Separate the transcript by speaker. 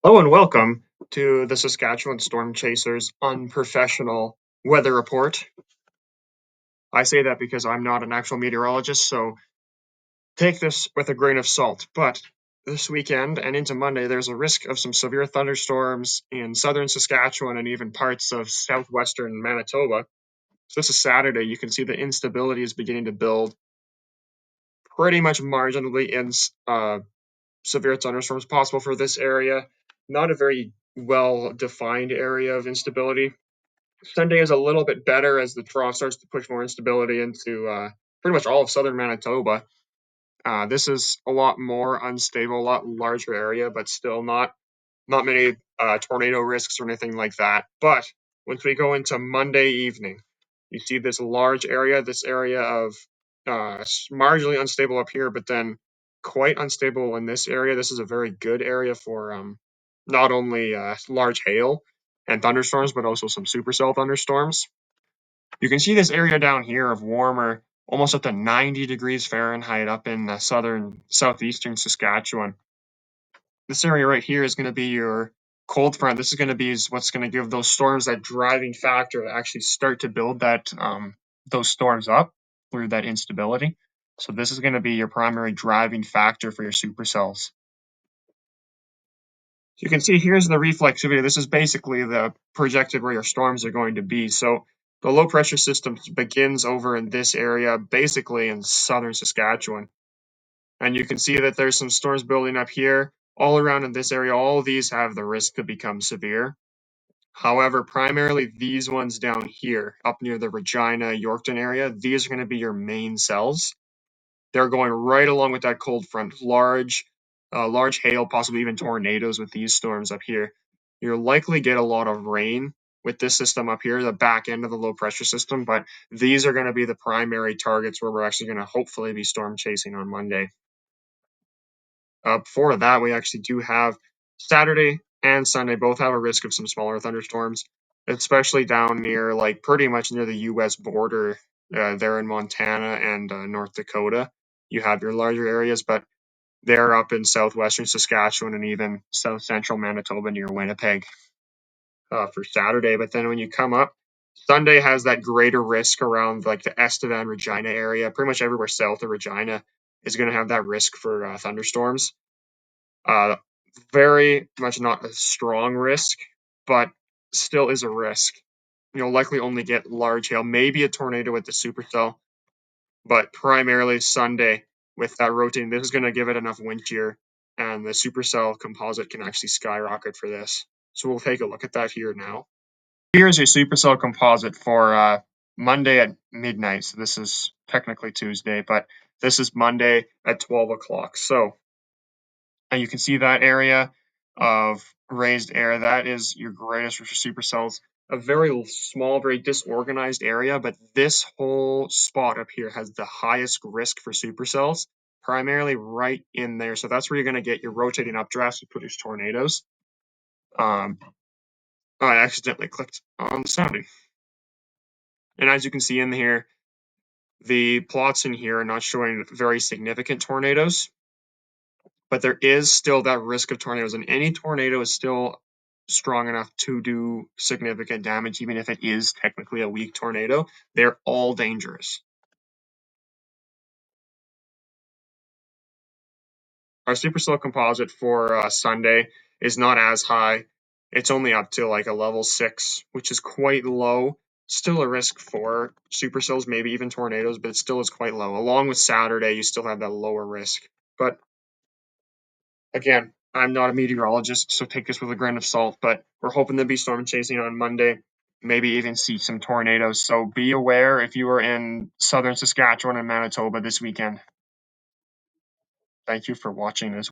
Speaker 1: Hello and welcome to the Saskatchewan Storm Chasers unprofessional weather report. I say that because I'm not an actual meteorologist, so take this with a grain of salt. But this weekend and into Monday, there's a risk of some severe thunderstorms in southern Saskatchewan and even parts of southwestern Manitoba. So this is Saturday. You can see the instability is beginning to build pretty much marginally in severe thunderstorms possible for this area. Not a very well-defined area of instability. Sunday is a little bit better as the trough starts to push more instability into pretty much all of southern Manitoba. This is a lot more unstable, a lot larger area, but still not many tornado risks or anything like that. But once we go into Monday evening, you see this large area, this area of marginally unstable up here, but then quite unstable in this area. This is a very good area for not only large hail and thunderstorms, but also some supercell thunderstorms. You can see this area down here of warmer, almost up to 90 degrees Fahrenheit up in southeastern Saskatchewan. This area right here is going to be your cold front. This is going to be what's going to give those storms that driving factor to actually start to build that those storms up through that instability. So this is going to be your primary driving factor for your supercells. You can see here's the reflexivity. This is basically the projected where your storms are going to be. So the low pressure system begins over in this area, basically in southern Saskatchewan. And you can see that there's some storms building up here all around in this area. All of these have the risk to become severe. However, primarily these ones down here, up near the Regina, Yorkton area, these are going to be your main cells. They're going right along with that cold front, large hail, possibly even tornadoes with these storms up here. You'll likely get a lot of rain with this system up here, the back end of the low pressure system, but these are going to be the primary targets where we're actually going to hopefully be storm chasing on Monday. Before that, we actually do have Saturday and Sunday both have a risk of some smaller thunderstorms, especially down near, like, pretty much near the U.S. border there in Montana and North Dakota. You have your larger areas, but they're up in southwestern Saskatchewan and even south central Manitoba near Winnipeg for Saturday. But then when you come up, Sunday has that greater risk around like the Estevan Regina area. Pretty much everywhere south of Regina is going to have that risk for thunderstorms. Very much not a strong risk, but still is a risk. You'll likely only get large hail, maybe a tornado with the supercell, but primarily Sunday with that rotating, this is going to give it enough wind shear, and the supercell composite can actually skyrocket for this. So we'll take a look at that here now. Here's your supercell composite for Monday at midnight. So this is technically Tuesday, but this is Monday at 12 o'clock. So and you can see that area of raised air. That is your greatest for supercells. A very small, very disorganized area, but this whole spot up here has the highest risk for supercells, primarily right in there. So that's where you're going to get your rotating updrafts to produce tornadoes. I accidentally clicked on the sounding. And as you can see in here, the plots in here are not showing very significant tornadoes, but there is still that risk of tornadoes, and any tornado is still strong enough to do significant damage, even if it is technically a weak tornado. They're all dangerous. Our supercell composite for Sunday is not as high. It's only up to like a level 6, which is quite low. Still a risk for supercells, maybe even tornadoes, but it still is quite low. Along with Saturday, you still have that lower risk. But again, I'm not a meteorologist, so take this with a grain of salt, but we're hoping to be storm chasing on Monday, maybe even see some tornadoes. So be aware if you are in southern Saskatchewan and Manitoba this weekend. Thank you for watching this.